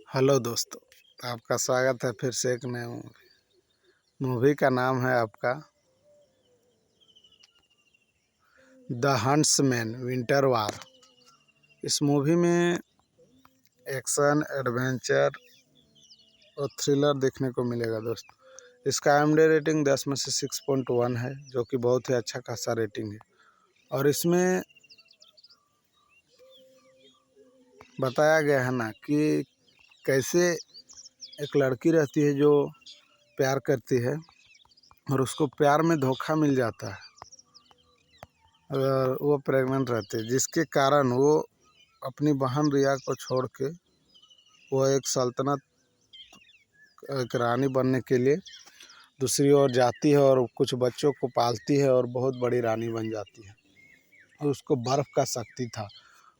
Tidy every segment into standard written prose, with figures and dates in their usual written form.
Hello दोस्तों, आपका स्वागत है फिर से एक नए मूवी का नाम है आपका द हंट्समैन विंटर वॉर। इस मूवी में एक्शन, एडवेंचर और थ्रिलर देखने को मिलेगा दोस्तों। इसका IMDb रेटिंग 10 में से 6.1 है, जो कि बहुत ही अच्छा खासा रेटिंग है। और इसमें बताया गया है ना कि कैसे एक लड़की रहती है जो प्यार करती है और उसको प्यार में धोखा मिल जाता है और वो प्रेग्नेंट रहती है, जिसके कारण वो अपनी बहन रिया को छोड़ के वो एक सल्तनत, एक रानी बनने के लिए दूसरी ओर जाती है और कुछ बच्चों को पालती है और बहुत बड़ी रानी बन जाती है। और उसको बर्फ़ का शक्ति था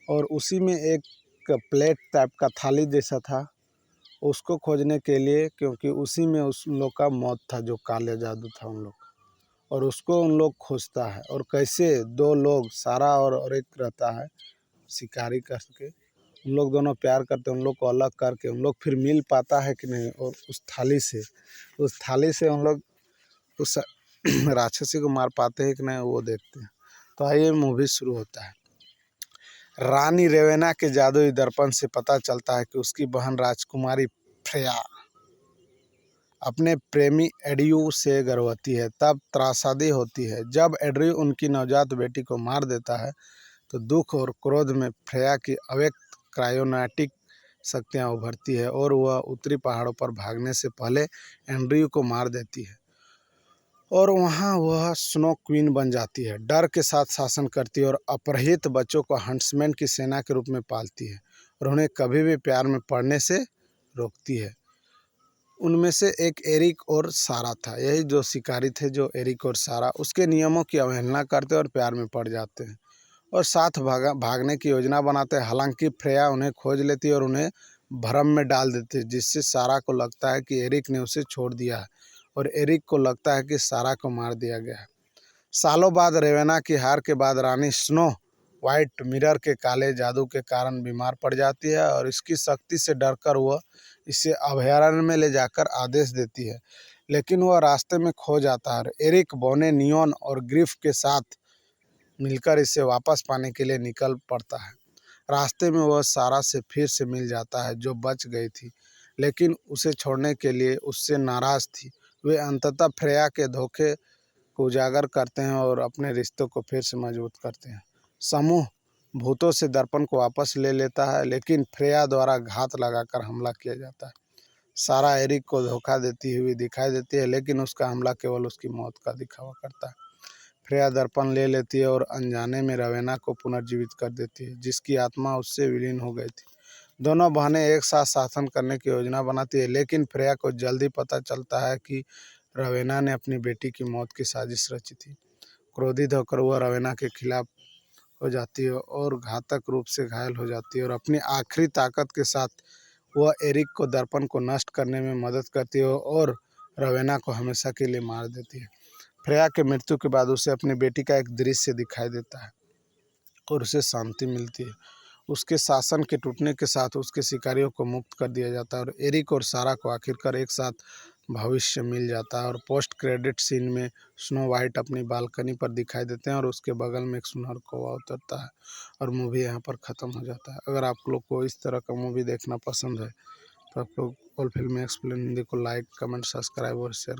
और उसी में एक प्लेट टाइप का थाली जैसा था, उसको खोजने के लिए, क्योंकि उसी में उस लोग का मौत था, जो काले जादू था उन लोग, और उसको उन लोग खोजता है। और कैसे दो लोग, सारा और एक रहता है शिकारी करके, उन लोग दोनों प्यार करते हैं, उन लोग को अलग करके उन लोग फिर मिल पाता है कि नहीं, और उस थाली से उन लोग उस राक्षसी को मार पाते हैं कि नहीं, वो देखते हैं। तो आइए मूवी शुरू होता है। रानी रेवेना के जादुई दर्पण से पता चलता है कि उसकी बहन राजकुमारी फ्रेया अपने प्रेमी एड्यू से गर्भवती है। तब त्रासदी होती है जब एड्यू उनकी नवजात बेटी को मार देता है, तो दुख और क्रोध में फ्रेया की अव्यक्त क्रायोनाटिक शक्तियाँ उभरती है और वह उत्तरी पहाड़ों पर भागने से पहले एंड्रयू को मार देती है और वहाँ वह स्नो क्वीन बन जाती है। डर के साथ शासन करती है और अपहृत बच्चों को हंट्समैन की सेना के रूप में पालती है और उन्हें कभी भी प्यार में पड़ने से रोकती है। उनमें से एक एरिक और सारा था। यही जो शिकारी थे, जो एरिक और सारा, उसके नियमों की अवहेलना करते और प्यार में पड़ जाते हैं और साथ भागने की योजना बनाते हैं। हालांकि फ्रेया उन्हें खोज लेती है और उन्हें भ्रम में डाल देती है, जिससे सारा को लगता है कि एरिक ने उसे छोड़ दिया है और एरिक को लगता है कि सारा को मार दिया गया है। सालों बाद रेवेना की हार के बाद रानी स्नो वाइट मिरर के काले जादू के कारण बीमार पड़ जाती है और इसकी शक्ति से डरकर वह इसे अभयारण्य में ले जाकर आदेश देती है, लेकिन वह रास्ते में खो जाता है और एरिक, बोने, नियोन और ग्रिफ के साथ मिलकर इसे वापस पाने के लिए निकल पड़ता है। रास्ते में वह सारा से फिर से मिल जाता है, जो बच गई थी लेकिन उसे छोड़ने के लिए उससे नाराज़ थी। वे अंततः फ्रेया के धोखे को उजागर करते हैं और अपने रिश्तों को फिर से मजबूत करते हैं। समूह भूतों से दर्पण को वापस ले लेता है, लेकिन फ्रेया द्वारा घात लगाकर हमला किया जाता है। सारा एरिक को धोखा देती हुई दिखाई देती है, लेकिन उसका हमला केवल उसकी मौत का दिखावा करता है। फ्रेया दर्पण ले लेती है और अनजाने में रवेना को पुनर्जीवित कर देती है, जिसकी आत्मा उससे विलीन हो गई थी। दोनों बहनें एक साथ शासन करने की योजना बनाती है, लेकिन फ्रेया को जल्दी पता चलता है कि रवेना ने अपनी बेटी की मौत की साजिश रची थी। क्रोधित होकर वह रवेना के खिलाफ हो जाती है और घातक रूप से घायल हो जाती है और अपनी आखिरी ताकत के साथ वह एरिक को दर्पण को नष्ट करने में मदद करती है और रवेना को हमेशा के लिए मार देती है। फ्रेया के मृत्यु के बाद उसे अपनी बेटी का एक दृश्य दिखाई देता है और उसे शांति मिलती है। उसके शासन के टूटने के साथ उसके शिकारियों को मुक्त कर दिया जाता है और एरिक और सारा को आखिरकार एक साथ भविष्य मिल जाता है। और पोस्ट क्रेडिट सीन में स्नो वाइट अपनी बालकनी पर दिखाई देते हैं और उसके बगल में एक सुनहर कौवा उतरता है और मूवी यहाँ पर ख़त्म हो जाता है। अगर आप लोग को इस तरह का मूवी देखना पसंद है तो आप लोग ऑल फिल्म एक्सप्लेन हिंदी को लाइक, कमेंट, सब्सक्राइब और शेयर